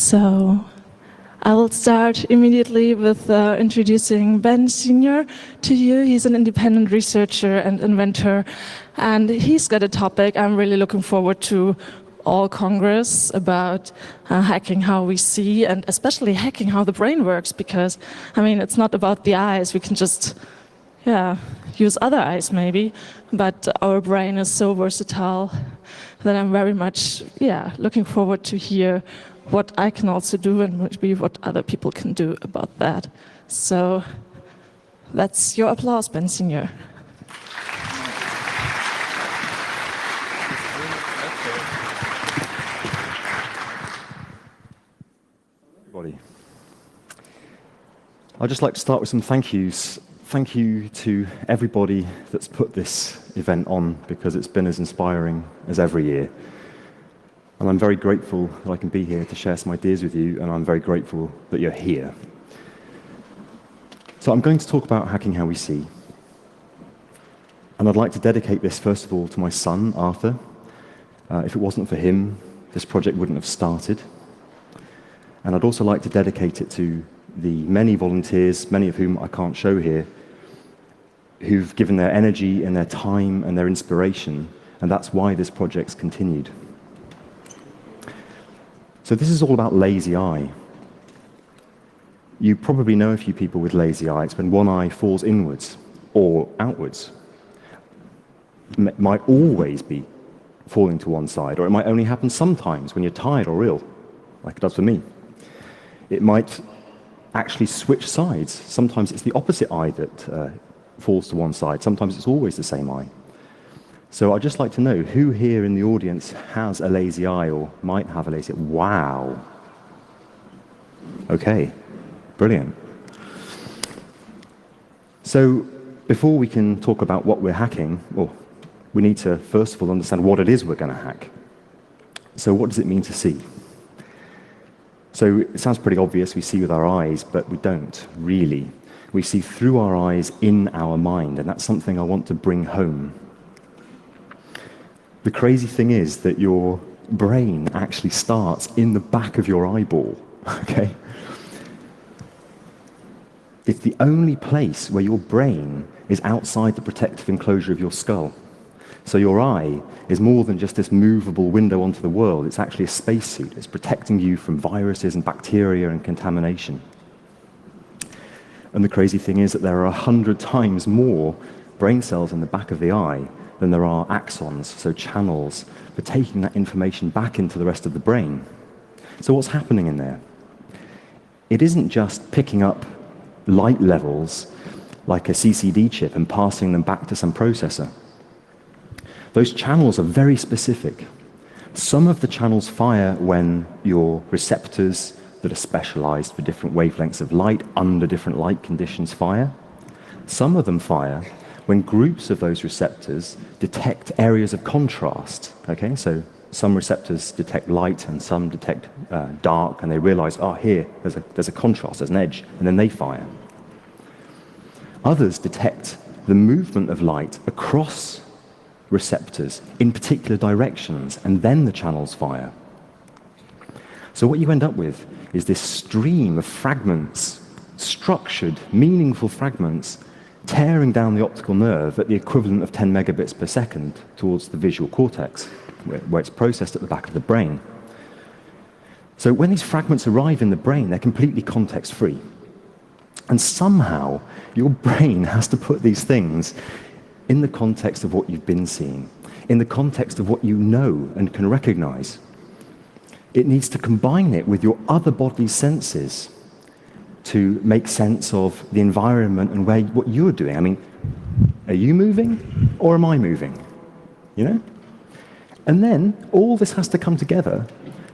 So I will start immediately with introducing Ben Sr. to you. He's an independent researcher and inventor, and he's got a topic I'm really looking forward to all Congress about hacking how we see, and especially hacking how the brain works, because, I mean, it's not about the eyes. We can just, use other eyes maybe, but our brain is so versatile that I'm very much, looking forward to hear what I can also do and maybe what other people can do about that. So that's your applause, Ben Sr. Everybody. I'd just like to start with some thank yous. Thank you to everybody that's put this event on, because it's been as inspiring as every year. And I'm very grateful that I can be here to share some ideas with you, and I'm very grateful that you're here. So I'm going to talk about hacking how we see. And I'd like to dedicate this, first of all, to my son, Arthur. If it wasn't for him, this project wouldn't have started. And I'd also like to dedicate it to the many volunteers, many of whom I can't show here, who've given their energy and their time and their inspiration, and that's why this project's continued. So this is all about lazy eye. You probably know a few people with lazy eye. It's when one eye falls inwards or outwards. It might always be falling to one side, or it might only happen sometimes when you're tired or ill, like it does for me. It might actually switch sides. Sometimes it's the opposite eye that falls to one side. Sometimes it's always the same eye. So I'd just like to know who here in the audience has a lazy eye or might have a lazy eye. Wow. Okay, brilliant. So before we can talk about what we're hacking, well, we need to first of all understand what it is we're going to hack. So what does it mean to see? So it sounds pretty obvious, we see with our eyes, but we don't, really. We see through our eyes in our mind, and that's something I want to bring home. The crazy thing is that your brain actually starts in the back of your eyeball, okay? It's the only place where your brain is outside the protective enclosure of your skull. So your eye is more than just this movable window onto the world. It's actually a spacesuit. It's protecting you from viruses and bacteria and contamination. And the crazy thing is that there are 100 times more brain cells in the back of the eye than there are axons, so channels, for taking that information back into the rest of the brain. So what's happening in there? It isn't just picking up light levels like a CCD chip and passing them back to some processor. Those channels are very specific. Some of the channels fire when your receptors that are specialized for different wavelengths of light under different light conditions fire. Some of them fire when groups of those receptors detect areas of contrast. Okay, so some receptors detect light and some detect dark, and they realize, oh, here, there's a contrast, there's an edge, and then they fire. Others detect the movement of light across receptors in particular directions, and then the channels fire. So what you end up with is this stream of fragments, structured, meaningful fragments, tearing down the optical nerve at the equivalent of 10 megabits per second towards the visual cortex, where it's processed at the back of the brain. So when these fragments arrive in the brain, they're completely context-free. And somehow, your brain has to put these things in the context of what you've been seeing, in the context of what you know and can recognize. It needs to combine it with your other bodily senses to make sense of the environment and what you're doing. I mean, are you moving or am I moving? You know? And then all this has to come together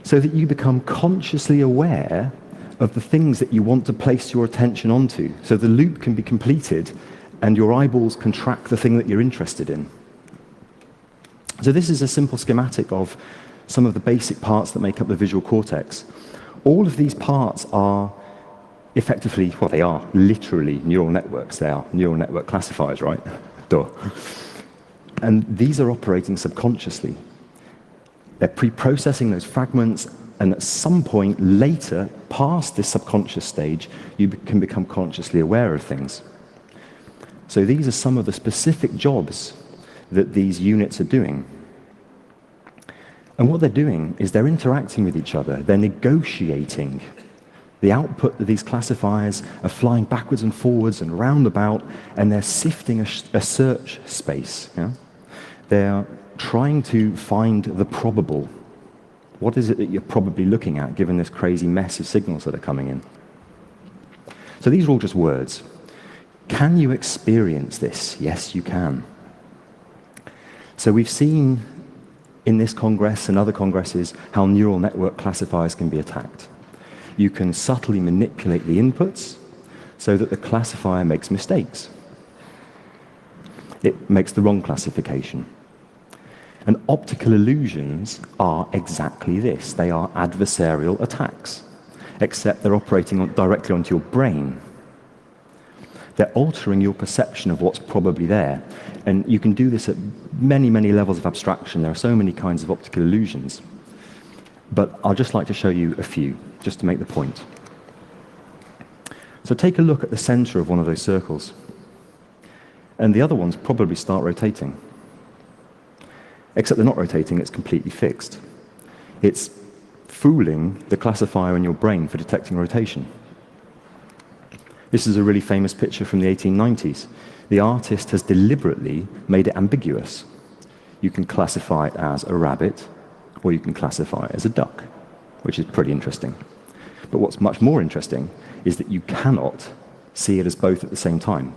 so that you become consciously aware of the things that you want to place your attention onto, so the loop can be completed and your eyeballs can track the thing that you're interested in. So this is a simple schematic of some of the basic parts that make up the visual cortex. All of these parts are effectively, well, they are literally neural networks. They are neural network classifiers, right? Duh. And these are operating subconsciously. They're pre-processing those fragments And at some point later, past this subconscious stage, you can become consciously aware of things. So these are some of the specific jobs that these units are doing. And what they're doing is they're interacting with each other. They're negotiating. The output of these classifiers are flying backwards and forwards and roundabout, and they're sifting a search space. Yeah? They're trying to find the probable. What is it that you're probably looking at, given this crazy mess of signals that are coming in? So these are all just words. Can you experience this? Yes, you can. So we've seen in this Congress and other Congresses how neural network classifiers can be attacked. You can subtly manipulate the inputs so that the classifier makes mistakes. It makes the wrong classification. And optical illusions are exactly this. They are adversarial attacks, except they're operating directly onto your brain. They're altering your perception of what's probably there. And you can do this at many, many levels of abstraction. There are so many kinds of optical illusions. But I'd just like to show you a few, just to make the point. So take a look at the center of one of those circles. And the other ones probably start rotating. Except they're not rotating, it's completely fixed. It's fooling the classifier in your brain for detecting rotation. This is a really famous picture from the 1890s. The artist has deliberately made it ambiguous. You can classify it as a rabbit, or you can classify it as a duck, which is pretty interesting. But what's much more interesting is that you cannot see it as both at the same time.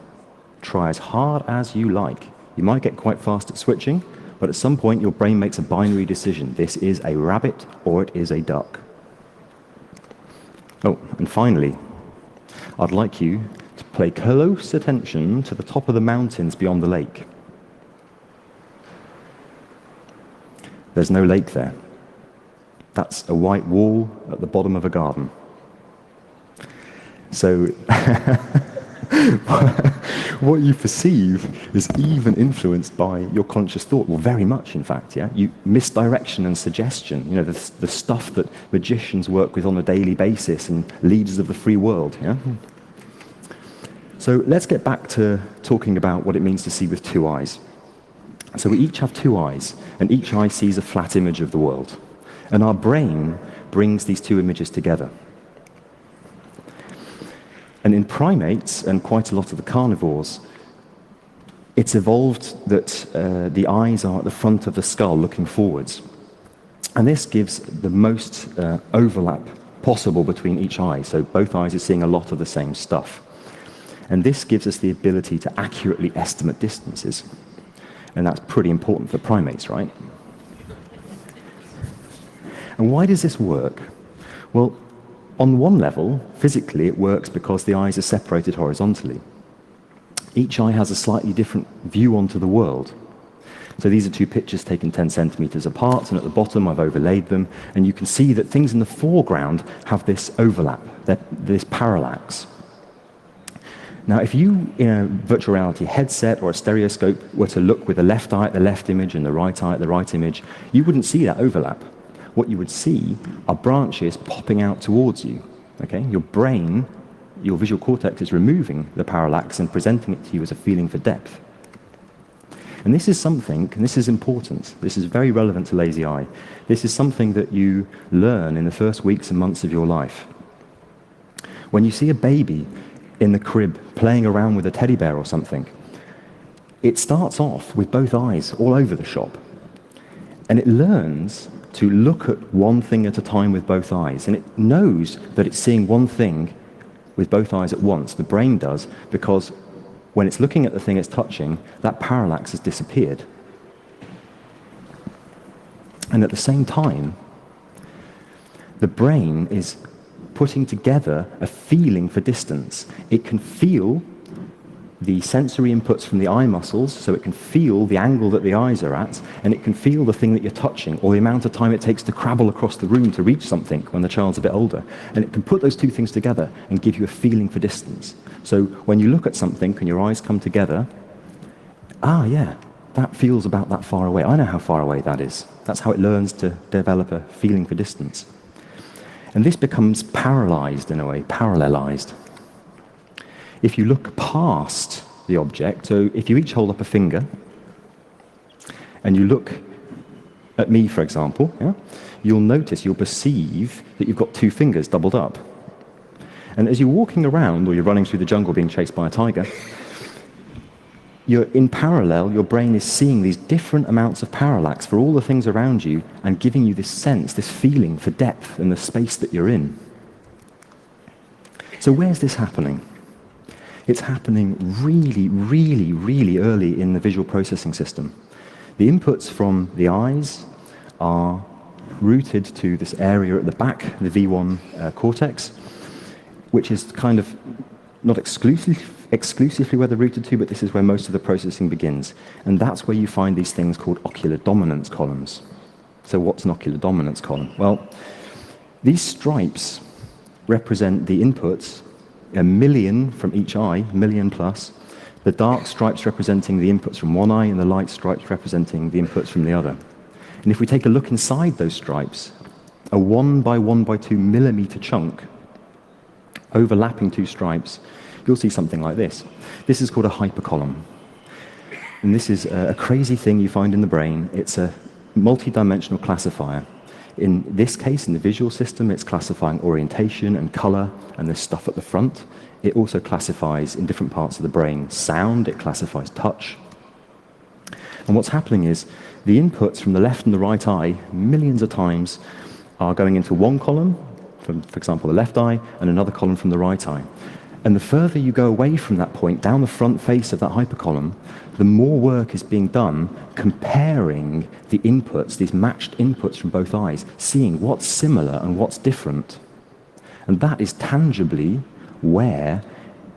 Try as hard as you like. You might get quite fast at switching, but at some point your brain makes a binary decision. This is a rabbit or it is a duck. Oh, and finally, I'd like you to pay close attention to the top of the mountains beyond the lake. There's no lake there. That's a white wall at the bottom of a garden. So what you perceive is even influenced by your conscious thought. Well, very much, in fact. Yeah, misdirection and suggestion. You know, the stuff that magicians work with on a daily basis and leaders of the free world. Yeah. So let's get back to talking about what it means to see with two eyes. So we each have two eyes, and each eye sees a flat image of the world. And our brain brings these two images together. And in primates, and quite a lot of the carnivores, it's evolved that the eyes are at the front of the skull looking forwards. And this gives the most overlap possible between each eye. So both eyes are seeing a lot of the same stuff. And this gives us the ability to accurately estimate distances. And that's pretty important for primates, right? And why does this work? Well, on one level, physically, it works because the eyes are separated horizontally. Each eye has a slightly different view onto the world. So these are two pictures taken 10 centimeters apart, and at the bottom I've overlaid them, and you can see that things in the foreground have this overlap, this parallax. Now, if you, in a virtual reality headset or a stereoscope, were to look with the left eye at the left image and the right eye at the right image, you wouldn't see that overlap. What you would see are branches popping out towards you. Okay? Your brain, your visual cortex is removing the parallax and presenting it to you as a feeling for depth. And this is something, and this is important, this is very relevant to lazy eye. This is something that you learn in the first weeks and months of your life. When you see a baby in the crib playing around with a teddy bear or something, it starts off with both eyes all over the shop. And it learns to look at one thing at a time with both eyes. And it knows that it's seeing one thing with both eyes at once. The brain does, because when it's looking at the thing it's touching, that parallax has disappeared. And at the same time, the brain is putting together a feeling for distance. It can feel the sensory inputs from the eye muscles, so it can feel the angle that the eyes are at, and it can feel the thing that you're touching, or the amount of time it takes to crabble across the room to reach something when the child's a bit older. And it can put those two things together and give you a feeling for distance. So when you look at something and your eyes come together, yeah, that feels about that far away. I know how far away that is. That's how it learns to develop a feeling for distance. And this becomes paralyzed in a way, parallelized. If you look past the object, so if you each hold up a finger, and you look at me, for example, yeah, you'll perceive that you've got two fingers doubled up. And as you're walking around, or you're running through the jungle being chased by a tiger, in parallel, your brain is seeing these different amounts of parallax for all the things around you and giving you this sense, this feeling for depth and the space that you're in. So where's this happening? It's happening really, really, really early in the visual processing system. The inputs from the eyes are routed to this area at the back, the V1 cortex, which is kind of not exclusively where they're routed to, but this is where most of the processing begins. And that's where you find these things called ocular dominance columns. So what's an ocular dominance column? Well, these stripes represent the inputs, 1 million from each eye, 1 million plus, the dark stripes representing the inputs from one eye, and the light stripes representing the inputs from the other. And if we take a look inside those stripes, a 1 by 1 by 2 millimeter chunk overlapping two stripes, you'll see something like this. This is called a hypercolumn. And this is a crazy thing you find in the brain. It's a multi-dimensional classifier. In this case, in the visual system, it's classifying orientation and color and this stuff at the front. It also classifies in different parts of the brain sound, it classifies touch. And what's happening is the inputs from the left and the right eye, millions of times, are going into one column, from, for example, the left eye, and another column from the right eye. And the further you go away from that point, down the front face of that hypercolumn, the more work is being done comparing the inputs, these matched inputs from both eyes, seeing what's similar and what's different. And that is tangibly where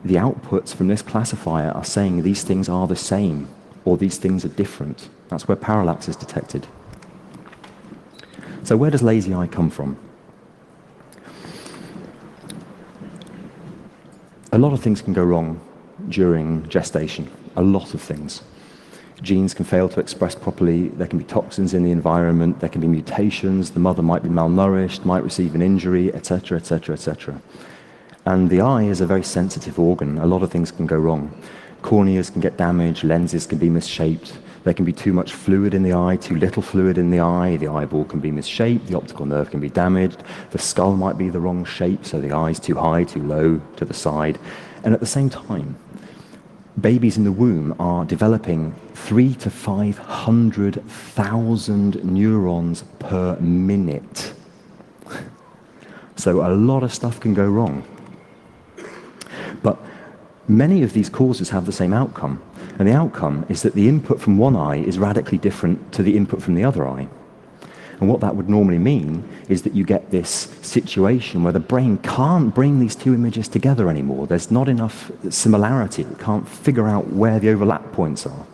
the outputs from this classifier are saying these things are the same or these things are different. That's where parallax is detected. So where does lazy eye come from? A lot of things can go wrong during gestation, a lot of things. Genes can fail to express properly, there can be toxins in the environment, there can be mutations, the mother might be malnourished, might receive an injury, etc., etc., etc. And the eye is a very sensitive organ. A lot of things can go wrong. Corneas can get damaged, lenses can be misshaped, there can be too much fluid in the eye, too little fluid in the eyeball can be misshaped, the optical nerve can be damaged, the skull might be the wrong shape, so the eye's too high, too low, to the side. And at the same time, babies in the womb are developing 300,000 to 500,000 neurons per minute. So a lot of stuff can go wrong. But many of these causes have the same outcome. And the outcome is that the input from one eye is radically different to the input from the other eye. And what that would normally mean is that you get this situation where the brain can't bring these two images together anymore. There's not enough similarity. It can't figure out where the overlap points are.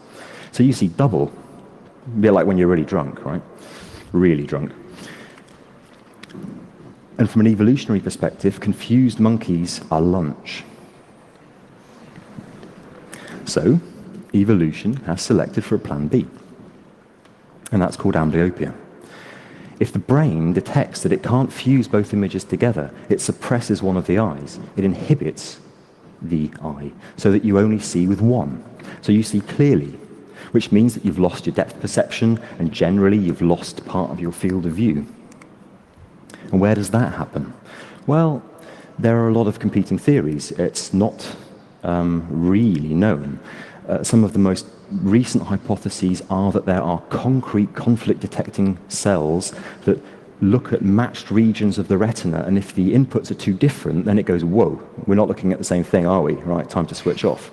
So you see double, a bit like when you're really drunk, right? Really drunk. And from an evolutionary perspective, confused monkeys are lunch. So evolution has selected for a plan B, and that's called amblyopia. If the brain detects that it can't fuse both images together, it suppresses one of the eyes. It inhibits the eye so that you only see with one. So you see clearly, which means that you've lost your depth perception and generally you've lost part of your field of view. And where does that happen? Well, there are a lot of competing theories. It's not really known. Some of the most recent hypotheses are that there are concrete conflict-detecting cells that look at matched regions of the retina, and if the inputs are too different, then it goes, whoa, we're not looking at the same thing, are we? Right, time to switch off.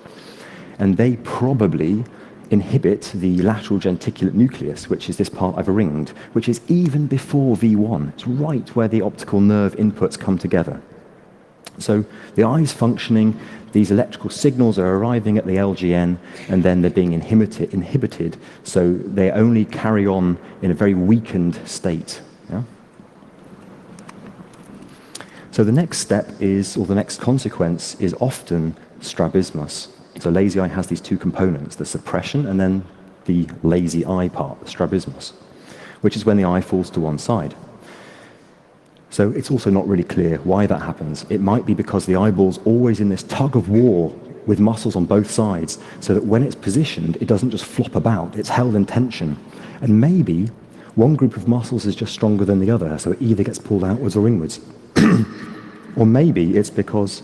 And they probably inhibit the lateral genticulate nucleus, which is this part I've ringed, which is even before V1. It's right where the optical nerve inputs come together. So the eye's functioning, these electrical signals are arriving at the LGN, and then they're being inhibited, so they only carry on in a very weakened state. Yeah? So the next step is, or the next consequence, is often strabismus. So lazy eye has these two components, the suppression and then the lazy eye part, the strabismus, which is when the eye falls to one side. So it's also not really clear why that happens. It might be because the eyeball's always in this tug of war with muscles on both sides, so that when it's positioned, it doesn't just flop about, it's held in tension. And maybe one group of muscles is just stronger than the other, so it either gets pulled outwards or inwards. Or maybe it's because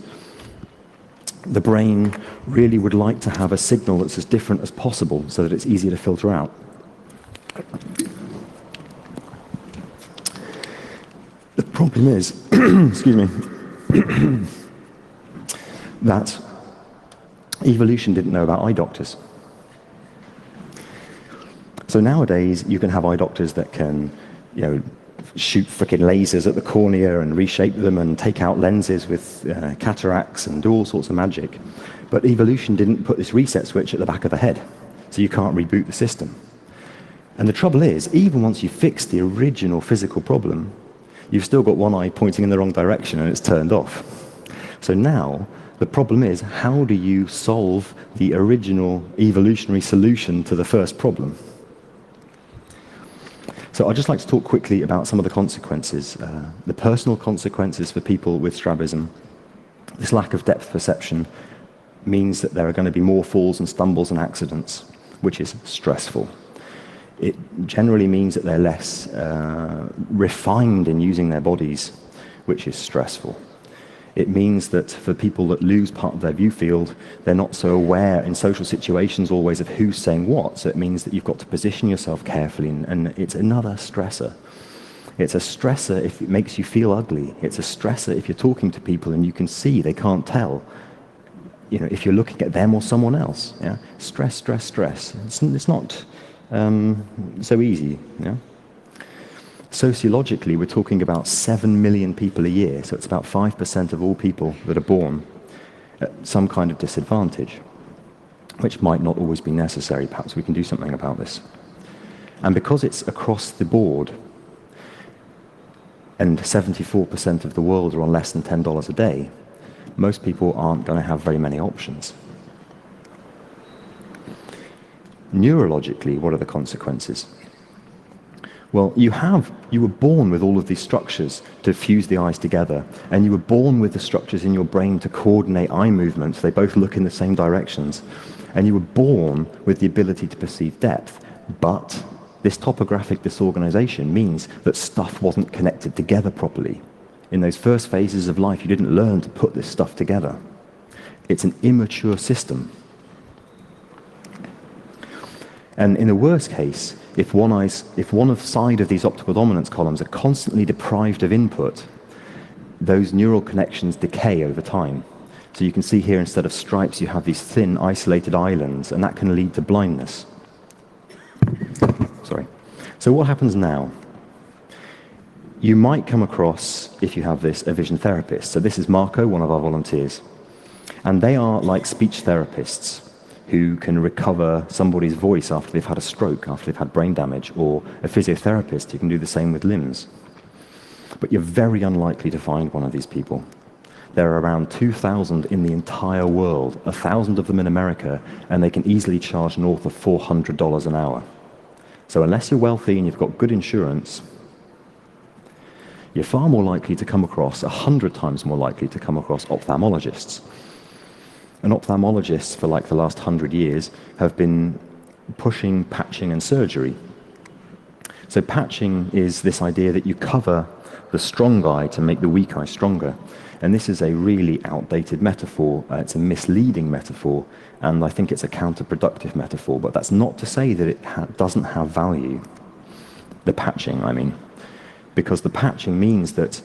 the brain really would like to have a signal that's as different as possible so that it's easier to filter out. The problem is, excuse me, that evolution didn't know about eye doctors. So nowadays, you can have eye doctors that can, shoot frickin' lasers at the cornea and reshape them and take out lenses with cataracts and do all sorts of magic. But evolution didn't put this reset switch at the back of the head, so you can't reboot the system. And the trouble is, even once you fix the original physical problem, you've still got one eye pointing in the wrong direction and it's turned off. So now, the problem is, how do you solve the original evolutionary solution to the first problem? So I'd just like to talk quickly about some of the consequences, the personal consequences for people with strabism. This lack of depth perception means that there are going to be more falls and stumbles and accidents, which is stressful. It generally means that they're less refined in using their bodies, which is stressful. It means that for people that lose part of their view field, they're not so aware in social situations always of who's saying what, so it means that you've got to position yourself carefully, and it's another stressor. It's a stressor if it makes you feel ugly. It's a stressor if you're talking to people and you can see they can't tell, if you're looking at them or someone else. Yeah? Stress, stress, stress. It's not so easy. Yeah? Sociologically, we're talking about 7 million people a year, so it's about 5% of all people that are born at some kind of disadvantage, which might not always be necessary. Perhaps we can do something about this. And because it's across the board, and 74% of the world are on less than $10 a day, most people aren't going to have very many options. Neurologically, what are the consequences? Well, you were born with all of these structures to fuse the eyes together, and you were born with the structures in your brain to coordinate eye movements. They both look in the same directions. And you were born with the ability to perceive depth. But this topographic disorganization means that stuff wasn't connected together properly. In those first phases of life, you didn't learn to put this stuff together. It's an immature system. And in the worst case, if one side of these optical dominance columns are constantly deprived of input, those neural connections decay over time. So you can see here, instead of stripes, you have these thin, isolated islands, and that can lead to blindness. Sorry. So what happens now? You might come across, if you have this, a vision therapist. So this is Marco, one of our volunteers. And they are like speech therapists who can recover somebody's voice after they've had a stroke, after they've had brain damage, or a physiotherapist who can do the same with limbs. But you're very unlikely to find one of these people. There are around 2,000 in the entire world, 1,000 of them in America, and they can easily charge north of $400 an hour. So unless you're wealthy and you've got good insurance, you're far more likely to come across, 100 times more likely to come across ophthalmologists. And ophthalmologists for like the last 100 years have been pushing patching and surgery. So patching is this idea that you cover the strong eye to make the weak eye stronger. And this is a really outdated metaphor. It's a misleading metaphor, and I think it's a counterproductive metaphor. But that's not to say that it doesn't have value. The patching, I mean. Because the patching means that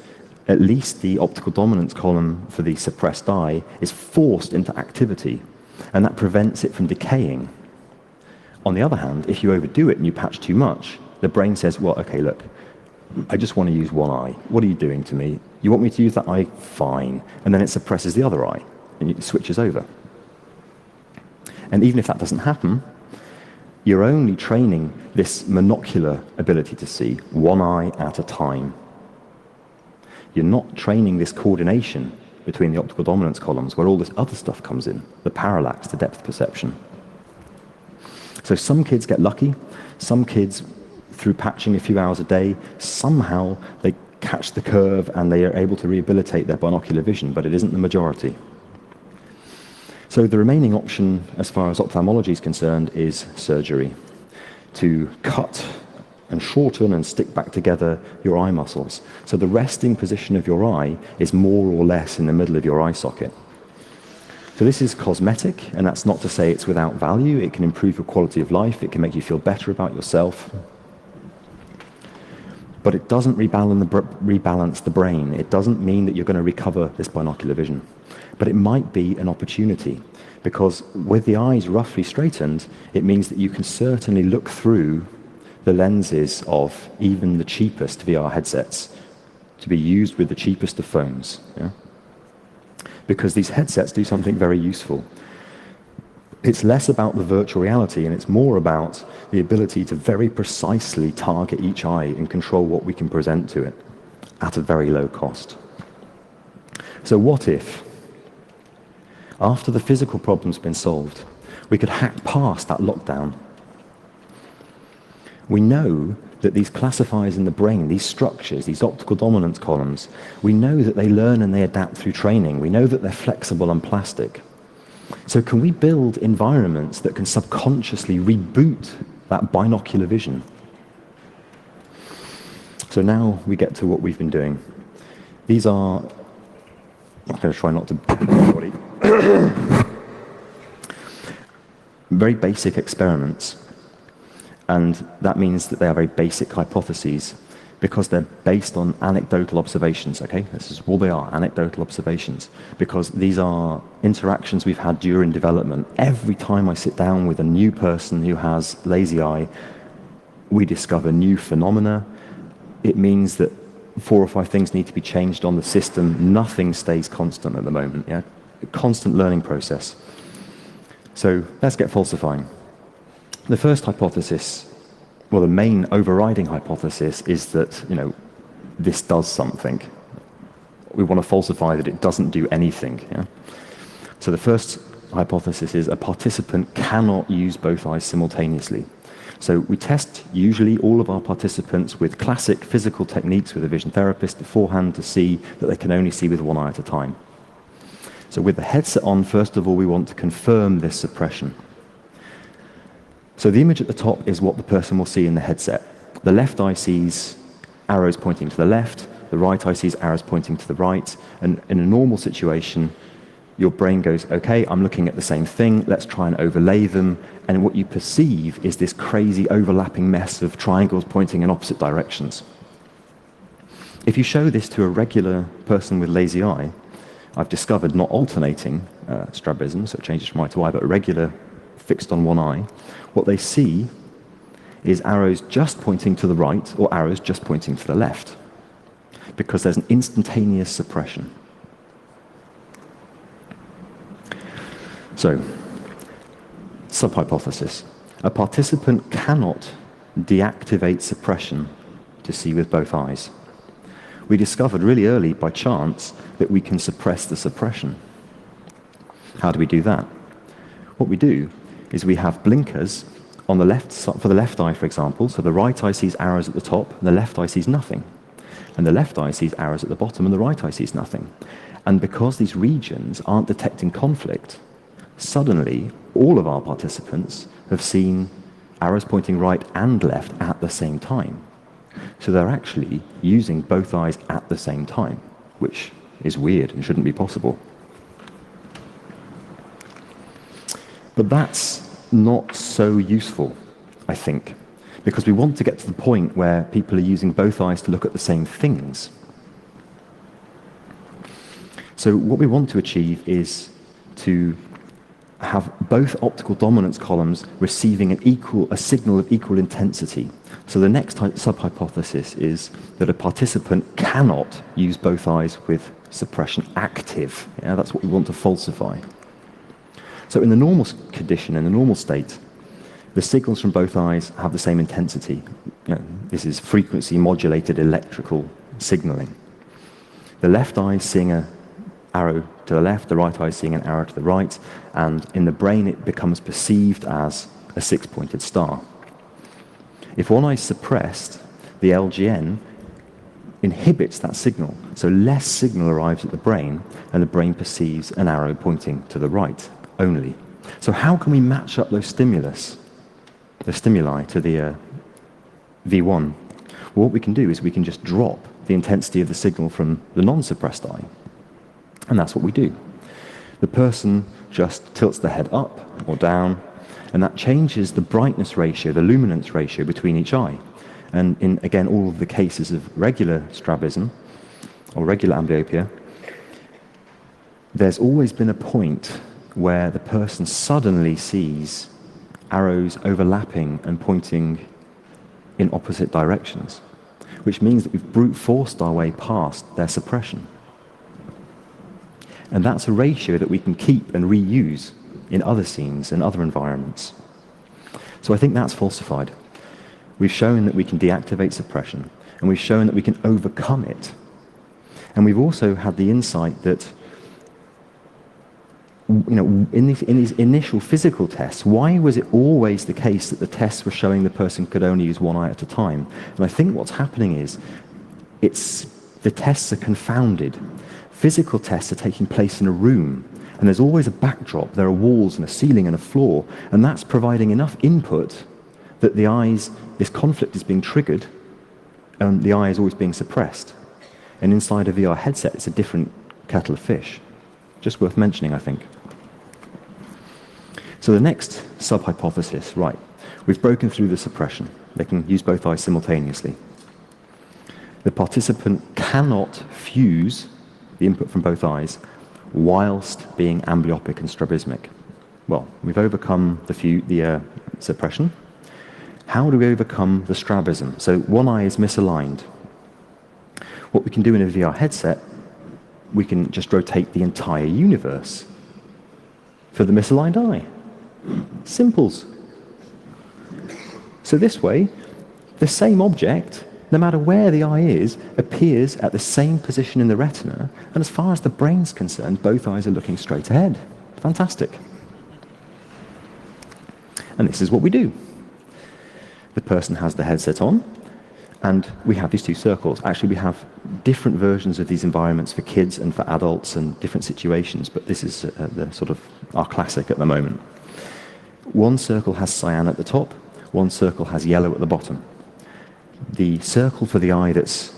at least the optical dominance column for the suppressed eye is forced into activity, and that prevents it from decaying. On the other hand, if you overdo it and you patch too much, the brain says, well, okay, look, I just want to use one eye. What are you doing to me? You want me to use that eye? Fine. And then it suppresses the other eye, and it switches over. And even if that doesn't happen, you're only training this monocular ability to see one eye at a time. You're not training this coordination between the optical dominance columns where all this other stuff comes in, the parallax, the depth perception. So some kids get lucky. Some kids, through patching a few hours a day, somehow they catch the curve and they are able to rehabilitate their binocular vision, but it isn't the majority. So the remaining option, as far as ophthalmology is concerned, is surgery, to cut and shorten and stick back together your eye muscles. So the resting position of your eye is more or less in the middle of your eye socket. So this is cosmetic, and that's not to say it's without value. It can improve your quality of life. It can make you feel better about yourself. But it doesn't rebalance the brain. It doesn't mean that you're going to recover this binocular vision. But it might be an opportunity, because with the eyes roughly straightened, it means that you can certainly look through the lenses of even the cheapest VR headsets to be used with the cheapest of phones. Yeah? Because these headsets do something very useful. It's less about the virtual reality, and it's more about the ability to very precisely target each eye and control what we can present to it at a very low cost. So what if, after the physical problem's been solved, we could hack past that lockdown? We know that these classifiers in the brain, these structures, these optical dominance columns, we know that they learn and they adapt through training. We know that they're flexible and plastic. So can we build environments that can subconsciously reboot that binocular vision? So now we get to what we've been doing. These are, I'm going to try not to everybody. Very basic experiments. And that means that they are very basic hypotheses because they're based on anecdotal observations, okay? This is all they are, anecdotal observations, because these are interactions we've had during development. Every time I sit down with a new person who has lazy eye, we discover new phenomena. It means that 4 or 5 things need to be changed on the system. Nothing stays constant at the moment, yeah? A constant learning process. So let's get falsifying. The first hypothesis, well, the main overriding hypothesis is that, this does something. We want to falsify that it doesn't do anything. Yeah? So the first hypothesis is a participant cannot use both eyes simultaneously. So we test usually all of our participants with classic physical techniques with a vision therapist beforehand to see that they can only see with one eye at a time. So with the headset on, first of all, we want to confirm this suppression. So the image at the top is what the person will see in the headset. The left eye sees arrows pointing to the left, the right eye sees arrows pointing to the right, and in a normal situation, your brain goes, okay, I'm looking at the same thing, let's try and overlay them, and what you perceive is this crazy overlapping mess of triangles pointing in opposite directions. If you show this to a regular person with lazy eye, I've discovered not alternating strabism, so it changes from eye to eye, but regular fixed on one eye, what they see is arrows just pointing to the right or arrows just pointing to the left, because there's an instantaneous suppression. So, sub-hypothesis. A participant cannot deactivate suppression to see with both eyes. We discovered really early by chance that we can suppress the suppression. How do we do that? What we do is we have blinkers on the left side, for the left eye, for example. So the right eye sees arrows at the top, and the left eye sees nothing. And the left eye sees arrows at the bottom, and the right eye sees nothing. And because these regions aren't detecting conflict, suddenly all of our participants have seen arrows pointing right and left at the same time. So they're actually using both eyes at the same time, which is weird and shouldn't be possible. But that's not so useful, I think, because we want to get to the point where people are using both eyes to look at the same things. So what we want to achieve is to have both optical dominance columns receiving a signal of equal intensity. So the next sub-hypothesis is that a participant cannot use both eyes with suppression active. Yeah, that's what we want to falsify. So in the normal condition, in the normal state, the signals from both eyes have the same intensity. This is frequency modulated electrical signaling. The left eye is seeing an arrow to the left, the right eye is seeing an arrow to the right, and in the brain it becomes perceived as a 6-pointed star. If one eye is suppressed, the LGN inhibits that signal. So less signal arrives at the brain, and the brain perceives an arrow pointing to the right only. So how can we match up those stimuli to the V1? Well, what we can do is we can just drop the intensity of the signal from the non-suppressed eye. And that's what we do. The person just tilts the head up or down, and that changes the brightness ratio, the luminance ratio between each eye. And in, again, all of the cases of regular strabism or regular amblyopia, there's always been a point where the person suddenly sees arrows overlapping and pointing in opposite directions, which means that we've brute forced our way past their suppression. And that's a ratio that we can keep and reuse in other scenes and other environments. So I think that's falsified. We've shown that we can deactivate suppression, and we've shown that we can overcome it. And we've also had the insight that, in these initial physical tests, why was it always the case that the tests were showing the person could only use one eye at a time? And I think what's happening is the tests are confounded. Physical tests are taking place in a room, and there's always a backdrop. There are walls and a ceiling and a floor, and that's providing enough input that the eyes, this conflict is being triggered, and the eye is always being suppressed. And inside a VR headset, it's a different kettle of fish. Just worth mentioning, I think. So the next sub-hypothesis, right, we've broken through the suppression. They can use both eyes simultaneously. The participant cannot fuse the input from both eyes whilst being amblyopic and strabismic. Well, we've overcome the suppression. How do we overcome the strabism? So one eye is misaligned. What we can do in a VR headset, we can just rotate the entire universe for the misaligned eye. Simples. So this way, the same object, no matter where the eye is, appears at the same position in the retina, and as far as the brain's concerned, both eyes are looking straight ahead. Fantastic. And this is what we do. The person has the headset on, and we have these two circles. Actually, we have different versions of these environments for kids and for adults and different situations, but this is the sort of our classic at the moment. One circle has cyan at the top, one circle has yellow at the bottom. The circle for the eye that's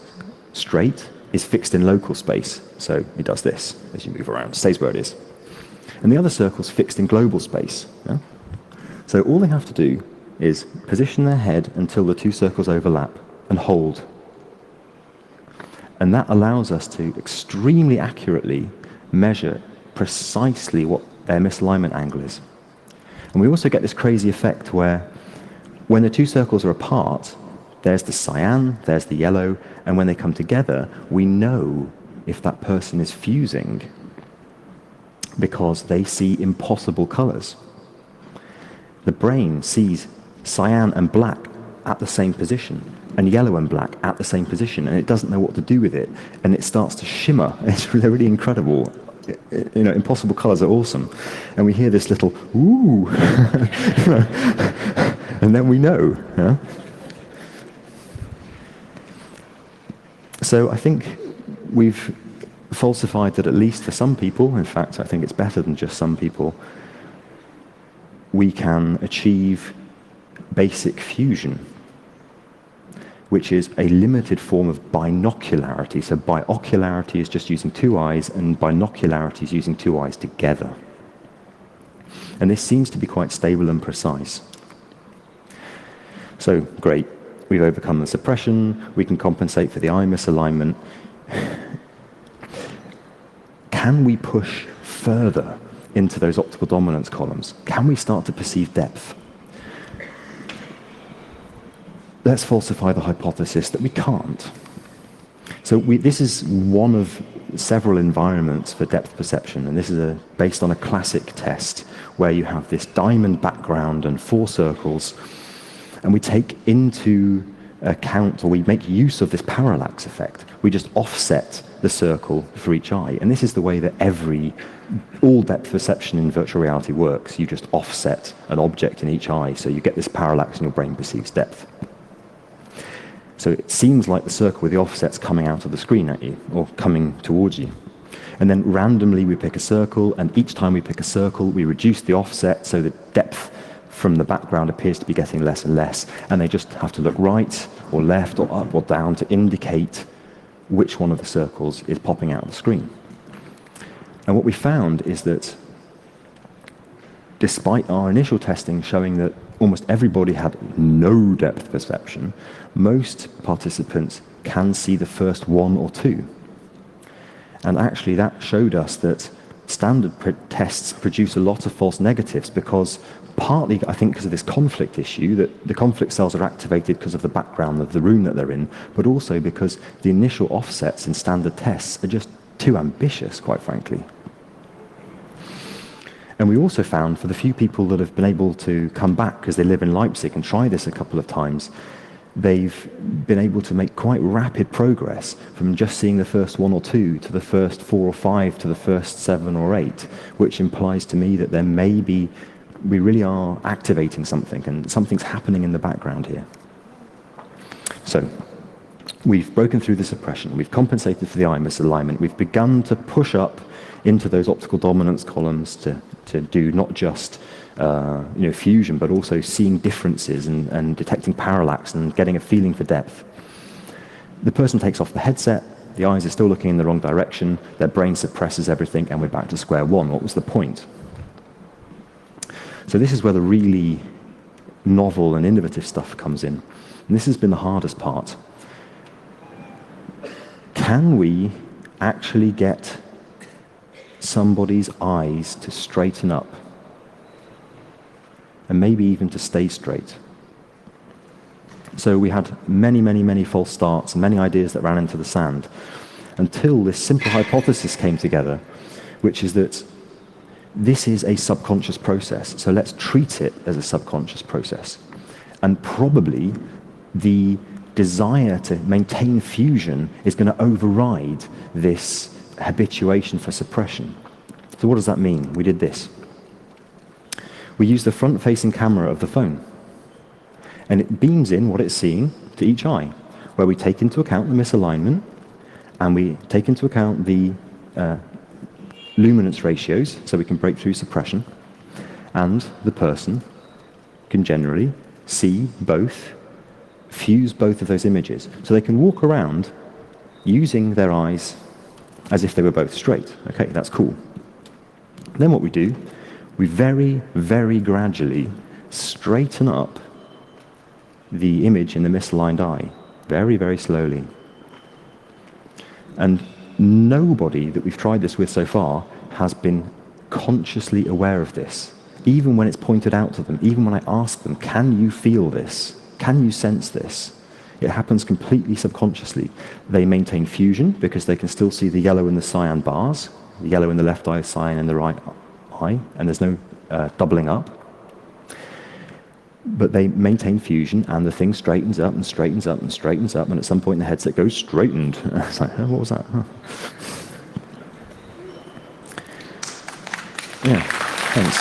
straight is fixed in local space, so it does this as you move around, stays where it is. And the other circle's fixed in global space. Yeah? So all they have to do is position their head until the two circles overlap and hold. And that allows us to extremely accurately measure precisely what their misalignment angle is. And we also get this crazy effect where when the two circles are apart, there's the cyan, there's the yellow, and when they come together, we know if that person is fusing because they see impossible colors. The brain sees cyan and black at the same position, and yellow and black at the same position, and it doesn't know what to do with it, and it starts to shimmer. They're really incredible. Impossible colors are awesome. And we hear this little, ooh, and then we know. Yeah? So I think we've falsified that at least for some people, in fact, I think it's better than just some people, we can achieve basic fusion, which is a limited form of binocularity. So biocularity is just using two eyes, and binocularity is using two eyes together. And this seems to be quite stable and precise. So, great. We've overcome the suppression. We can compensate for the eye misalignment. Can we push further into those optical dominance columns? Can we start to perceive depth? Let's falsify the hypothesis that we can't. So this is one of several environments for depth perception, and this is based on a classic test where you have this diamond background and four circles, and we take into account, or we make use of this parallax effect. We just offset the circle for each eye, and this is the way that all depth perception in virtual reality works. You just offset an object in each eye, so you get this parallax and your brain perceives depth. So it seems like the circle with the offset's coming out of the screen at you, or coming towards you. And then randomly we pick a circle, and each time we pick a circle, we reduce the offset so the depth from the background appears to be getting less and less. And they just have to look right or left or up or down to indicate which one of the circles is popping out of the screen. And what we found is that despite our initial testing showing that almost everybody had no depth perception, most participants can see the first one or two. And actually that showed us that standard tests produce a lot of false negatives because partly, I think, because of this conflict issue, that the conflict cells are activated because of the background of the room that they're in, but also because the initial offsets in standard tests are just too ambitious, quite frankly. And we also found, for the few people that have been able to come back because they live in Leipzig and try this a couple of times, they've been able to make quite rapid progress from just seeing the first one or two to the first 4 or 5 to the first 7 or 8, which implies to me that there may be, we really are activating something and something's happening in the background here. So we've broken through the suppression, we've compensated for the eye misalignment, we've begun to push up into those optical dominance columns to do not just fusion, but also seeing differences and detecting parallax and getting a feeling for depth. The person takes off the headset, the eyes are still looking in the wrong direction, their brain suppresses everything, and we're back to square one. What was the point? So this is where the really novel and innovative stuff comes in. And this has been the hardest part. Can we actually get somebody's eyes to straighten up? And maybe even to stay straight. So we had many false starts and many ideas that ran into the sand until this simple hypothesis came together, which is that this is a subconscious process, so let's treat it as a subconscious process. And probably the desire to maintain fusion is going to override this habituation for suppression. So what does that mean? We did this. We use the front-facing camera of the phone, and it beams in what it's seeing to each eye, where we take into account the misalignment, and we take into account the luminance ratios, so we can break through suppression, and the person can generally see both, fuse both of those images, so they can walk around using their eyes as if they were both straight. Okay, that's cool. Then what we do, we very gradually straighten up the image in the misaligned eye, very slowly. And nobody that we've tried this with so far has been consciously aware of this, even when it's pointed out to them, even when I ask them, can you feel this? Can you sense this? It happens completely subconsciously. They maintain fusion because they can still see the yellow and the cyan bars, the yellow in the left eye, cyan in the right eye, and there's no doubling up. But they maintain fusion, and the thing straightens up and straightens up and straightens up, and at some point the headset goes straightened. It's like, oh, what was that? Huh. Yeah, thanks.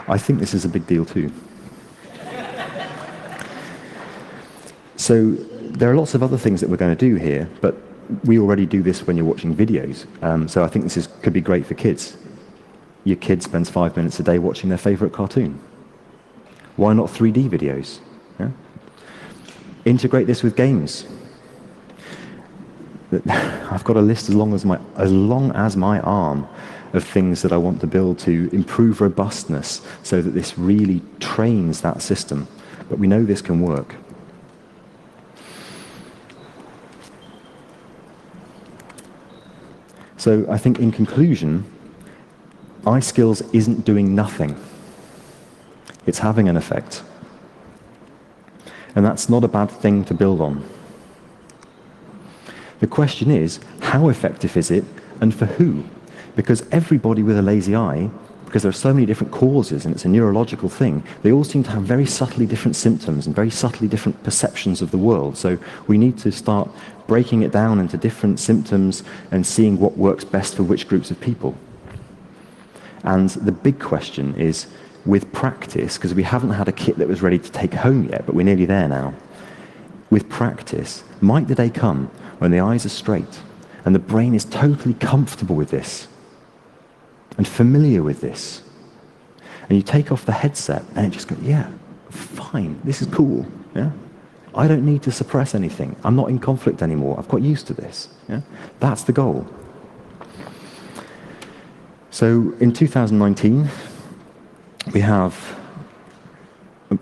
I think this is a big deal too. So there are lots of other things that we're going to do here, but we already do this when you're watching videos. So I think this could be great for kids. Your kid spends 5 minutes a day watching their favorite cartoon. Why not 3D videos? Yeah? Integrate this with games. I've got a list as long as my arm of things that I want to build to improve robustness so that this really trains that system. But we know this can work. So I think in conclusion, eye skills isn't doing nothing. It's having an effect. And that's not a bad thing to build on. The question is, how effective is it and for who? Because everybody with a lazy eye, because there are so many different causes and it's a neurological thing, they all seem to have very subtly different symptoms and very subtly different perceptions of the world. So we need to start breaking it down into different symptoms and seeing what works best for which groups of people. And the big question is, with practice, because we haven't had a kit that was ready to take home yet, but we're nearly there now. With practice, might the day come when the eyes are straight and the brain is totally comfortable with this and familiar with this, and you take off the headset and it just goes, yeah, fine, this is cool, yeah? I don't need to suppress anything. I'm not in conflict anymore. I've got used to this. Yeah? That's the goal. So in 2019, we have,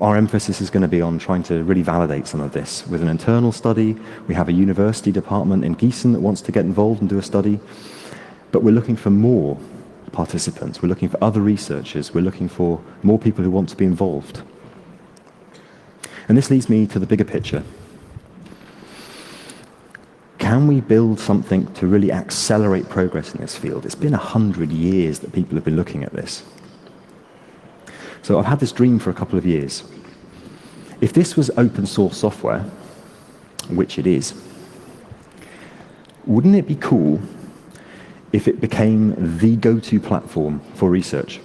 our emphasis is going to be on trying to really validate some of this with an internal study. We have a university department in Gießen that wants to get involved and do a study. But we're looking for more participants. We're looking for other researchers. We're looking for more people who want to be involved. And this leads me to the bigger picture. Can we build something to really accelerate progress in this field? It's been 100 years that people have been looking at this. So I've had this dream for a couple of years. If this was open source software, which it is, wouldn't it be cool if it became the go-to platform for research?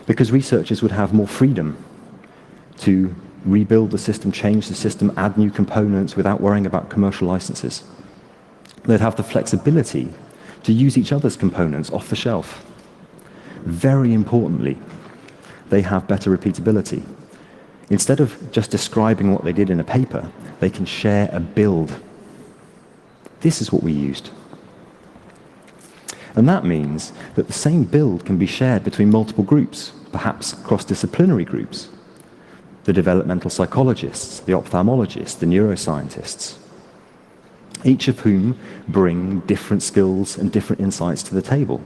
Because researchers would have more freedom to rebuild the system, change the system, add new components without worrying about commercial licenses. They'd have the flexibility to use each other's components off the shelf. Very importantly, they have better repeatability. Instead of just describing what they did in a paper, they can share a build. This is what we used. And that means that the same build can be shared between multiple groups, perhaps cross-disciplinary groups. The developmental psychologists, the ophthalmologists, the neuroscientists, each of whom bring different skills and different insights to the table.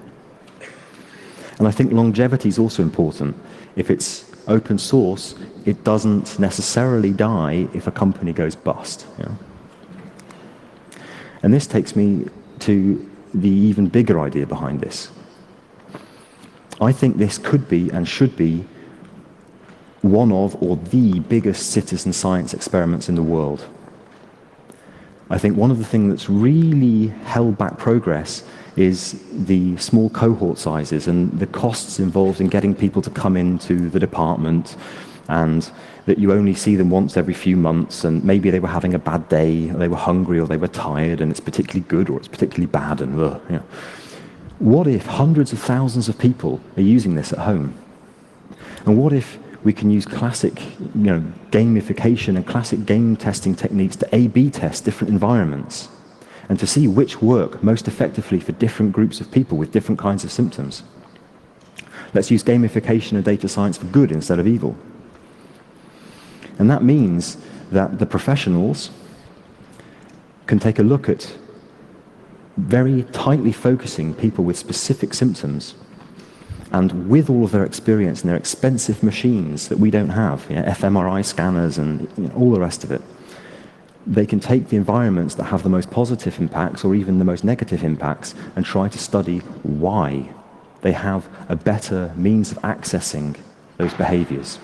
And I think longevity is also important. If it's open source, it doesn't necessarily die if a company goes bust. You know? And this takes me to the even bigger idea behind this. I think this could be and should be one of, or the biggest citizen science experiments in the world. I think one of the things that's really held back progress is the small cohort sizes and the costs involved in getting people to come into the department, and that you only see them once every few months, and maybe they were having a bad day, or they were hungry, or they were tired, and it's particularly good or it's particularly bad, and you know. What if hundreds of thousands of people are using this at home? And what if we can use classic, gamification and classic game testing techniques to A/B test different environments and to see which work most effectively for different groups of people with different kinds of symptoms? Let's use gamification and data science for good instead of evil. And that means that the professionals can take a look at very tightly focusing people with specific symptoms, and with all of their experience and their expensive machines that we don't have, fMRI scanners and all the rest of it, they can take the environments that have the most positive impacts or even the most negative impacts and try to study why they have a better means of accessing those behaviors.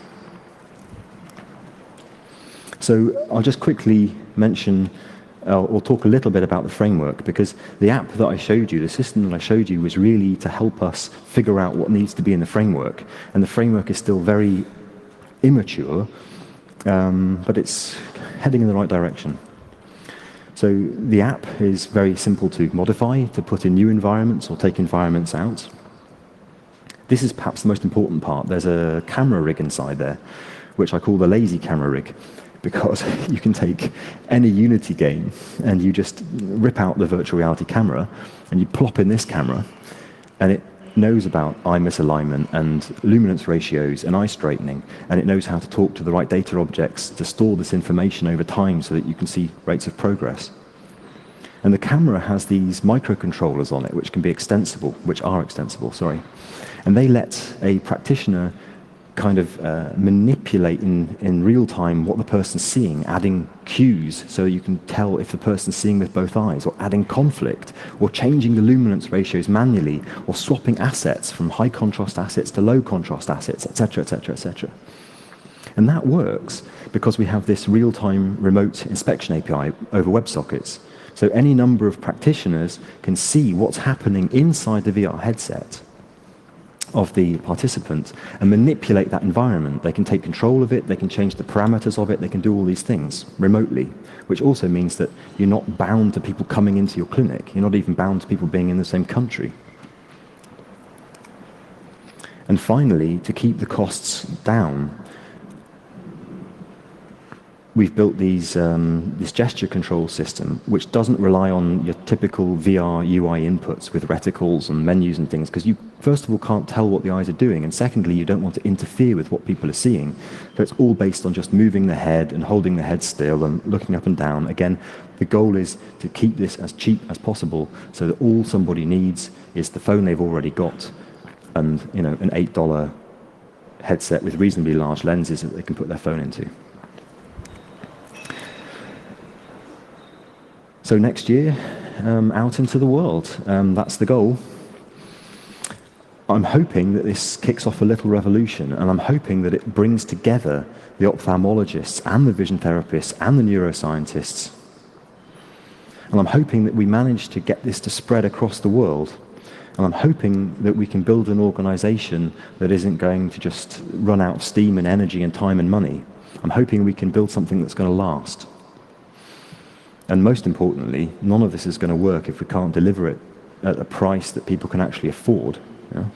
So I'll just quickly mention or talk a little bit about the framework, because the app that I showed you, the system that I showed you, was really to help us figure out what needs to be in the framework. And the framework is still very immature, but it's heading in the right direction. So the app is very simple to modify, to put in new environments or take environments out. This is perhaps the most important part. There's a camera rig inside there, which I call the lazy camera rig, because you can take any Unity game and you just rip out the virtual reality camera and you plop in this camera, and it knows about eye misalignment and luminance ratios and eye straightening, and it knows how to talk to the right data objects to store this information over time so that you can see rates of progress. And the camera has these microcontrollers on it which can be extensible, and they let a practitioner kind of manipulate in real time what the person's seeing, adding cues so you can tell if the person's seeing with both eyes, or adding conflict, or changing the luminance ratios manually, or swapping assets from high contrast assets to low contrast assets, etc., etc., etc. And that works because we have this real-time remote inspection API over WebSockets. So any number of practitioners can see what's happening inside the VR headset of the participant and manipulate that environment. They can take control of it, they can change the parameters of it, they can do all these things remotely, which also means that you're not bound to people coming into your clinic. You're not even bound to people being in the same country. And finally, to keep the costs down, we've built this gesture control system, which doesn't rely on your typical VR UI inputs with reticles and menus and things, because you, first of all, can't tell what the eyes are doing, and secondly, you don't want to interfere with what people are seeing. So it's all based on just moving the head and holding the head still and looking up and down. Again, the goal is to keep this as cheap as possible so that all somebody needs is the phone they've already got and, you know, an $8 headset with reasonably large lenses that they can put their phone into. So next year, out into the world. That's the goal. I'm hoping that this kicks off a little revolution, and I'm hoping that it brings together the ophthalmologists and the vision therapists and the neuroscientists. And I'm hoping that we manage to get this to spread across the world. And I'm hoping that we can build an organization that isn't going to just run out of steam and energy and time and money. I'm hoping we can build something that's going to last. And most importantly, none of this is going to work if we can't deliver it at a price that people can actually afford. You know?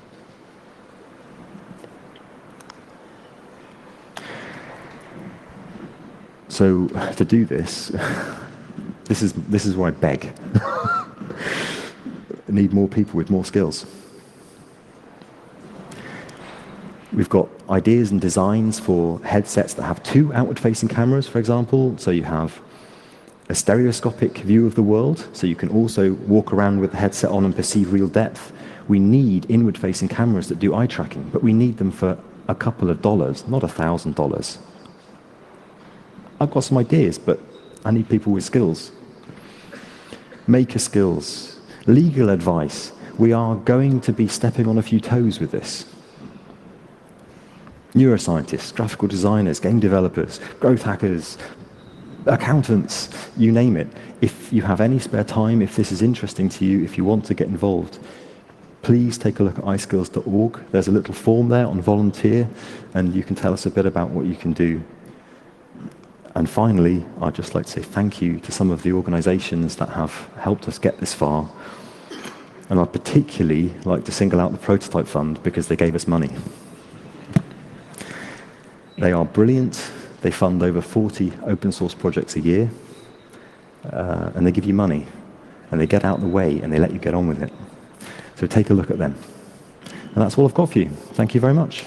So to do this, this is where I beg. I need more people with more skills. We've got ideas and designs for headsets that have 2 outward-facing cameras, for example. So you have a stereoscopic view of the world, so you can also walk around with the headset on and perceive real depth. We need inward-facing cameras that do eye tracking, but we need them for a couple of dollars, not $1,000. I've got some ideas, but I need people with skills. Maker skills, legal advice. We are going to be stepping on a few toes with this. Neuroscientists, graphical designers, game developers, growth hackers, accountants, you name it. If you have any spare time, if this is interesting to you, if you want to get involved, please take a look at iskills.org. There's a little form there on volunteer, and you can tell us a bit about what you can do. And finally, I'd just like to say thank you to some of the organizations that have helped us get this far. And I'd particularly like to single out the Prototype Fund because they gave us money. They are brilliant. They fund over 40 open source projects a year, and they give you money, and they get out of the way, and they let you get on with it. So take a look at them. And that's all I've got for you. Thank you very much.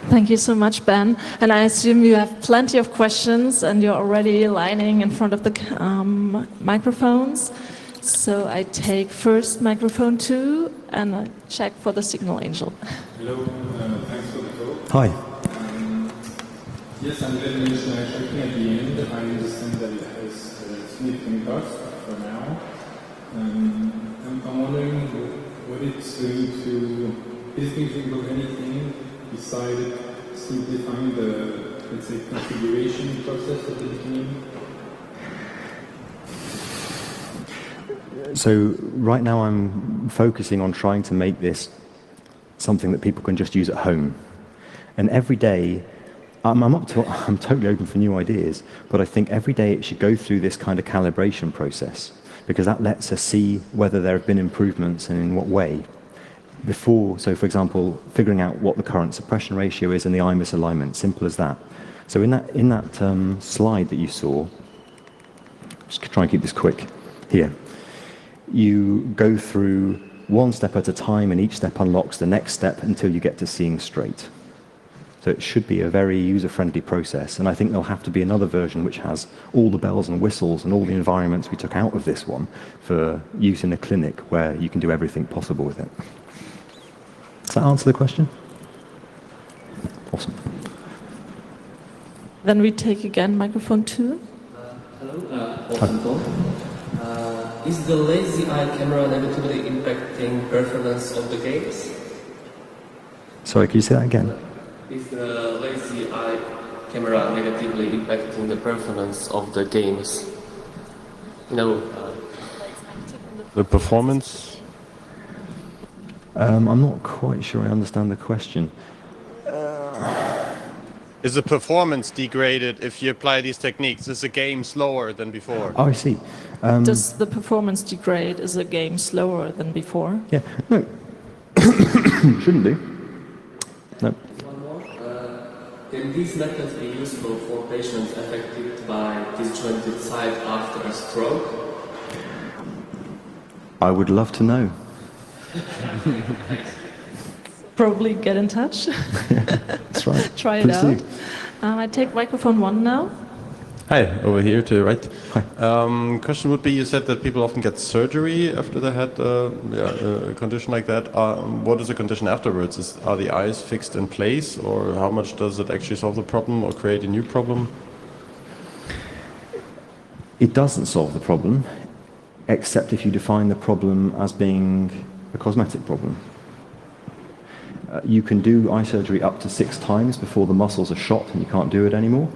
Thank you so much, Ben. And I assume you have plenty of questions and you're already lining in front of the microphones. So I take first microphone 2 and I check for the signal angel. Hello, thanks for the talk. Hi. Yes, I'm glad you mentioned eye tracking at the end. I understand that it has significant cost for now. I'm wondering what it's going to, is it going to include anything besides simplifying the, let's say, configuration process of the game? So right now I'm focusing on trying to make this something that people can just use at home. And every day, I'm totally open for new ideas, but I think every day it should go through this kind of calibration process, because that lets us see whether there have been improvements and in what way. Before, so for example, figuring out what the current suppression ratio is and the eye misalignment, simple as that. So in that slide that you saw, just try and keep this quick, here, you go through one step at a time and each step unlocks the next step until you get to seeing straight. So it should be a very user-friendly process, and I think there'll have to be another version which has all the bells and whistles and all the environments we took out of this one for use in a clinic where you can do everything possible with it. Does that answer the question? Awesome. Then we take again microphone 2. Hello, awesome talk. Is the lazy eye camera negatively impacting performance of the games? Sorry, can you say that again? Is the lazy eye camera negatively impacting the performance of the games? No. The performance? I'm not quite sure I understand the question. Is the performance degraded if you apply these techniques? Is the game slower than before? Oh, I see. Does the performance degrade? Is a game slower than before? Yeah, no. Shouldn't do. No. One more. Can these methods be useful for patients affected by disjointed sight after a stroke? I would love to know. Probably get in touch. That's right. Try it Please out. do. I take microphone 1 now. Hi, over here to the right. Hi. Question would be, you said that people often get surgery after they had a condition like that. What is the condition afterwards? Are the eyes fixed in place, or how much does it actually solve the problem or create a new problem? It doesn't solve the problem, except if you define the problem as being a cosmetic problem. You can do eye surgery up to 6 times before the muscles are shot and you can't do it anymore.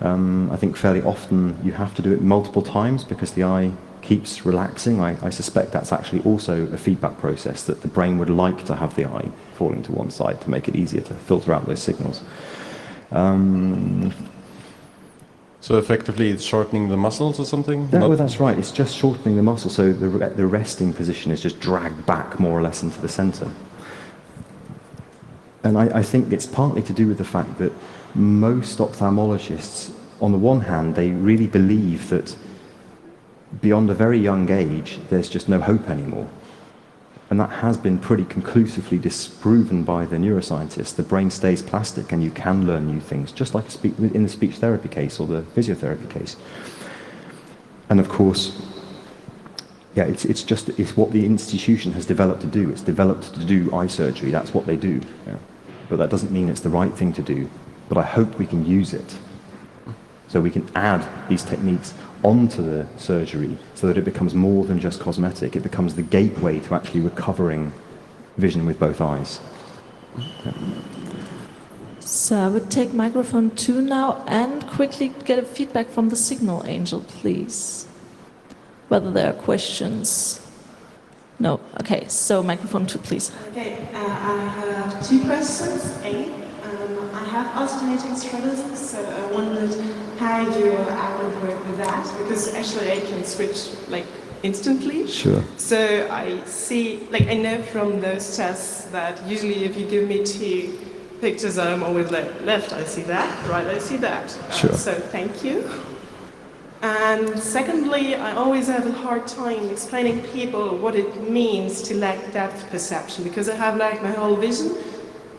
I think fairly often you have to do it multiple times because the eye keeps relaxing. I suspect that's actually also a feedback process, that the brain would like to have the eye falling to one side to make it easier to filter out those signals. So effectively it's shortening the muscles or something? No, well, that's right. It's just shortening the muscle, so the resting position is just dragged back more or less into the center. And I think it's partly to do with the fact that most ophthalmologists, on the one hand, they really believe that beyond a very young age, there's just no hope anymore. And that has been pretty conclusively disproven by the neuroscientists. The brain stays plastic and you can learn new things, just like in the speech therapy case or the physiotherapy case. And of course, yeah, it's what the institution has developed to do. It's developed to do eye surgery. That's what they do. Yeah. But that doesn't mean it's the right thing to do. But I hope we can use it. So we can add these techniques onto the surgery so that it becomes more than just cosmetic. It becomes the gateway to actually recovering vision with both eyes. Yeah. So I would take microphone 2 now and quickly get a feedback from the signal angel, please. Whether there are questions. No. Okay, so microphone 2, please. Okay, I have 2 questions. I have alternating strabism, so I wondered how I would work with that, because actually I can switch like instantly. Sure. So I see, like I know from those tests that usually if you give me 2 pictures, I'm always like, left I see that, right I see that. Sure. So thank you. And secondly, I always have a hard time explaining people what it means to lack depth perception, because I have like my whole vision,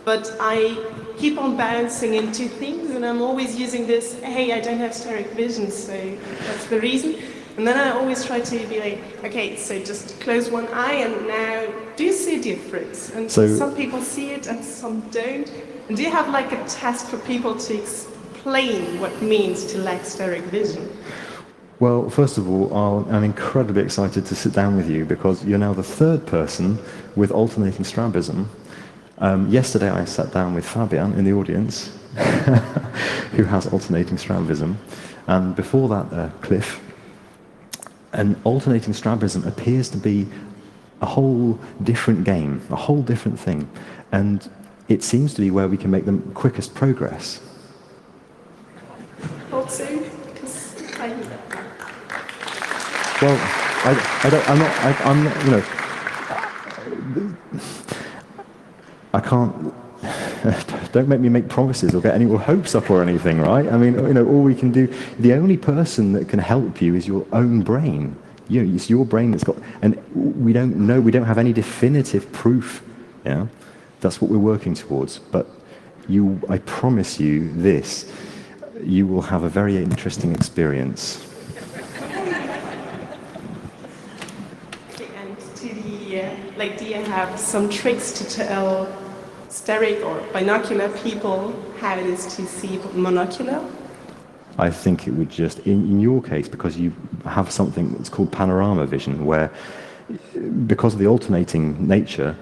but I keep on bouncing into things and I'm always using this, hey, I don't have steric vision, so that's the reason. And then I always try to be like, okay, so just close one eye and now do you see a difference? And so, some people see it and some don't. And do you have like a test for people to explain what it means to lack steric vision? Well, first of all, I'm incredibly excited to sit down with you because you're now the 3rd person with alternating strabism. Yesterday I sat down with Fabian in the audience, who has alternating strabism, and before that, Cliff. And alternating strabism appears to be a whole different game, a whole different thing, and it seems to be where we can make the quickest progress. Hope so, because I... Well, I'm not, you know, I can't, don't make me make promises or get any more hopes up or anything, right? I mean, you know, all we can do, the only person that can help you is your own brain. You know, it's your brain that's got, and we don't know, we don't have any definitive proof, yeah? That's what we're working towards, but I promise you this, you will have a very interesting experience. Like, do you have some tricks to tell steric or binocular people how it is to see monocular? I think it would just, in your case, because you have something that's called panorama vision, where because of the alternating nature,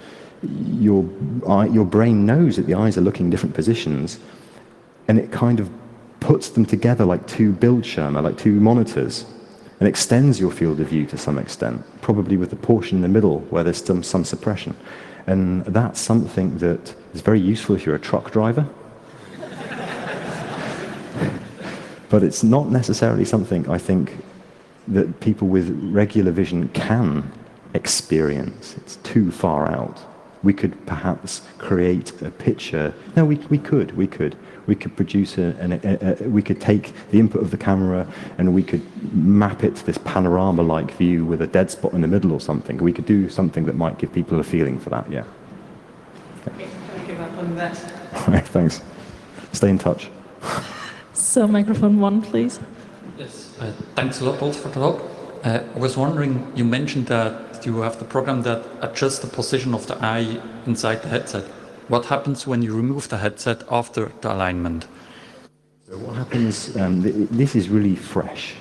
your brain knows that the eyes are looking in different positions, and it kind of puts them together like two Bildschirme, like two monitors, and extends your field of view to some extent, probably with the portion in the middle where there's some suppression. And that's something that is very useful if you're a truck driver. But it's not necessarily something, I think, that people with regular vision can experience. It's too far out. We could perhaps create a picture. No, we could. We could produce we could take the input of the camera and we could map it to this panorama-like view with a dead spot in the middle or something. We could do something that might give people a feeling for that, yeah. Okay, I'll give up on that. All right, thanks. Stay in touch. So microphone 1, please. Yes, thanks a lot both for the talk. I was wondering, you mentioned that you have the program that adjusts the position of the eye inside the headset. What happens when you remove the headset after the alignment? So what happens, this is really fresh.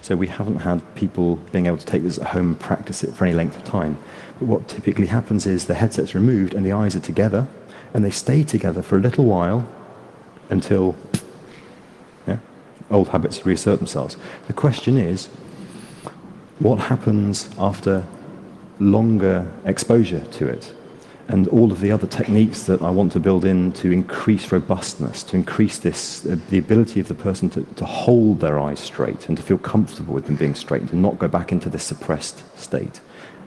So we haven't had people being able to take this at home and practice it for any length of time. But what typically happens is the headset's removed and the eyes are together, and they stay together for a little while until old habits reassert themselves. The question is, what happens after longer exposure to it? And all of the other techniques that I want to build in to increase robustness, to increase this, the ability of the person to hold their eyes straight and to feel comfortable with them being straight and to not go back into this suppressed state.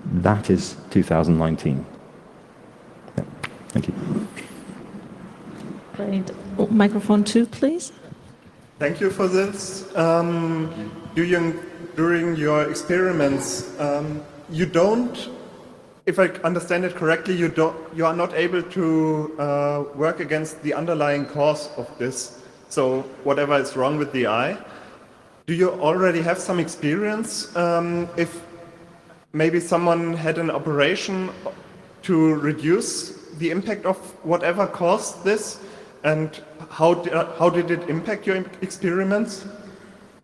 That is 2019. Yeah. Thank you. Great. Oh, microphone 2, please. Thank you for this. During your experiments, you don't, if I understand it correctly, you are not able to work against the underlying cause of this. So whatever is wrong with the eye, do you already have some experience if maybe someone had an operation to reduce the impact of whatever caused this? And how did it impact your experiments?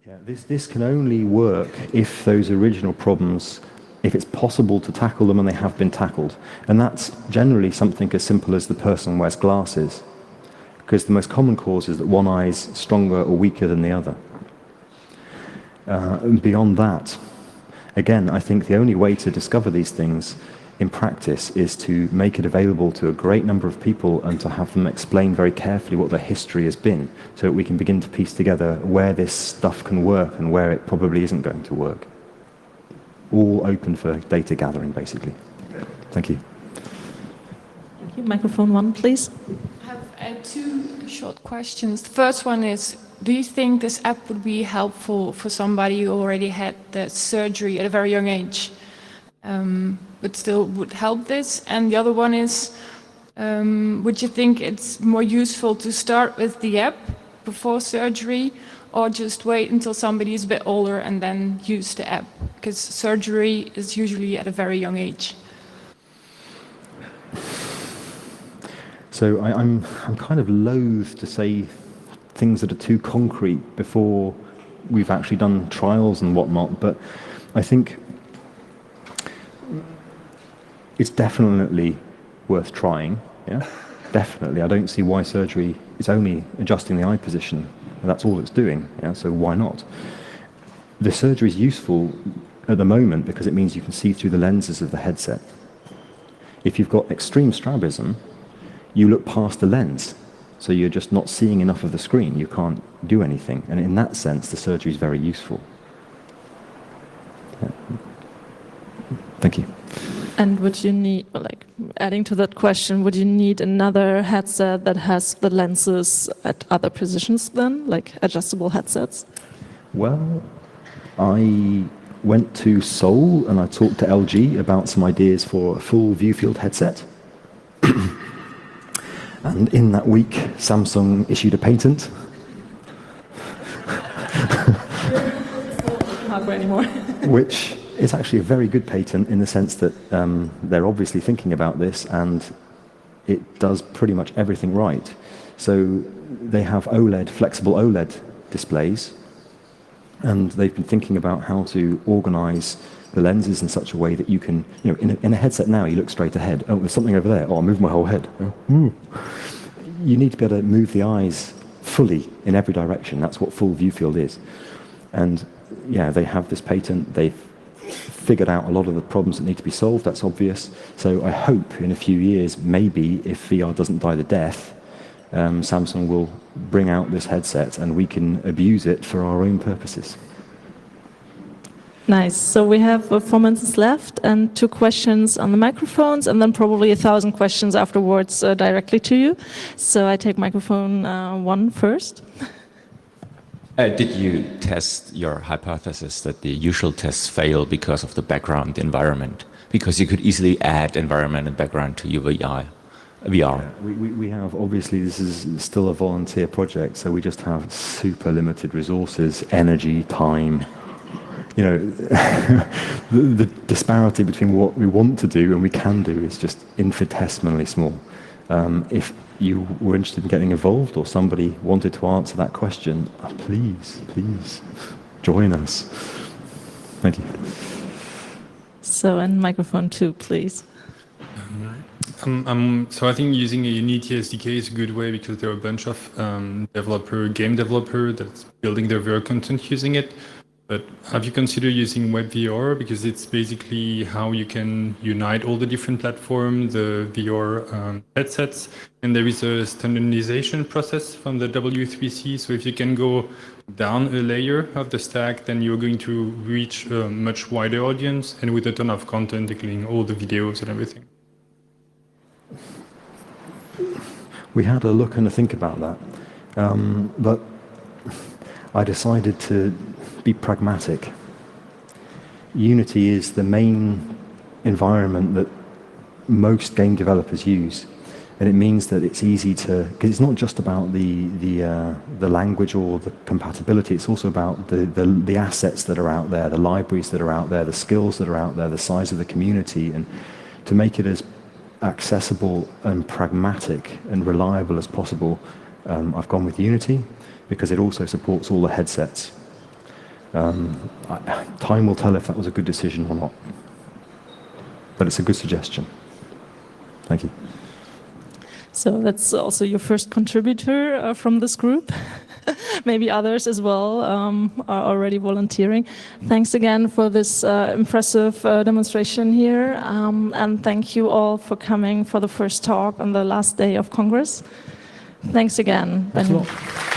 Yeah, this can only work if those original problems, if it's possible to tackle them and they have been tackled. And that's generally something as simple as the person wears glasses. Because the most common cause is that one eye is stronger or weaker than the other. And beyond that, again, I think the only way to discover these things in practice is to make it available to a great number of people and to have them explain very carefully what their history has been so that we can begin to piece together where this stuff can work and where it probably isn't going to work. All open for data gathering, basically. Thank you. Thank you. Microphone 1, please. I have 2 short questions. The first one is, do you think this app would be helpful for somebody who already had the surgery at a very young age? But still would help this? And the other one is, would you think it's more useful to start with the app before surgery, or just wait until somebody is a bit older and then use the app? Because surgery is usually at a very young age. So I'm kind of loath to say things that are too concrete before we've actually done trials and whatnot, but I think it's definitely worth trying, yeah? Definitely. I don't see why surgery is only adjusting the eye position, and that's all it's doing, yeah? So why not? The surgery is useful at the moment because it means you can see through the lenses of the headset. If you've got extreme strabism, you look past the lens, so you're just not seeing enough of the screen. You can't do anything, and in that sense, the surgery is very useful. Yeah. Thank you. And would you need, like, adding to that question, would you need another headset that has the lenses at other positions then, like adjustable headsets? Well, I went to Seoul and I talked to LG about some ideas for a full view field headset. And in that week, Samsung issued a patent. Hardware anymore. Which is actually a very good patent in the sense that they're obviously thinking about this and it does pretty much everything right. So they have OLED, flexible OLED displays And they've been thinking about how to organize the lenses in such a way that you can, in a headset now, you look straight ahead. Oh, there's something over there. Oh, I'll move my whole head. Oh, you need to be able to move the eyes fully in every direction. That's what full view field is. And yeah, they have this patent. They've figured out a lot of the problems that need to be solved. That's obvious. So I hope in a few years, maybe if VR doesn't die the death, Samsung will bring out this headset and we can abuse it for our own purposes. Nice. So we have 4 minutes left and 2 questions on the microphones, and then probably 1,000 questions afterwards directly to you. So I take microphone 1 first. Did you test your hypothesis that the usual tests fail because of the background environment? Because you could easily add environment and background to your VR. Yeah, we have, obviously this is still a volunteer project, so we just have super limited resources, energy, time. The disparity between what we want to do and we can do is just infinitesimally small. If you were interested in getting involved or somebody wanted to answer that question, please join us. Thank you. So, and microphone 2, please. So I think using a Unity SDK is a good way because there are a bunch of game developer that's building their VR content using it. But have you considered using WebVR? Because it's basically how you can unite all the different platforms, the VR headsets, and there is a standardization process from the W3C. So if you can go down a layer of the stack, then you're going to reach a much wider audience, and with a ton of content, including all the videos and everything. We had a look and a think about that, but I decided to be pragmatic. Unity is the main environment that most game developers use, and it means that it's easy to, because it's not just about the language or the compatibility, it's also about the assets that are out there, the libraries that are out there, the skills that are out there, the size of the community, and to make it as accessible and pragmatic and reliable as possible, I've gone with Unity because it also supports all the headsets. Time will tell if that was a good decision or not, but it's a good suggestion. Thank you. So that's also your first contributor from this group. Maybe others as well are already volunteering. Thanks again for this impressive demonstration here, and thank you all for coming for the first talk on the last day of Congress. Thanks again. Thanks a lot.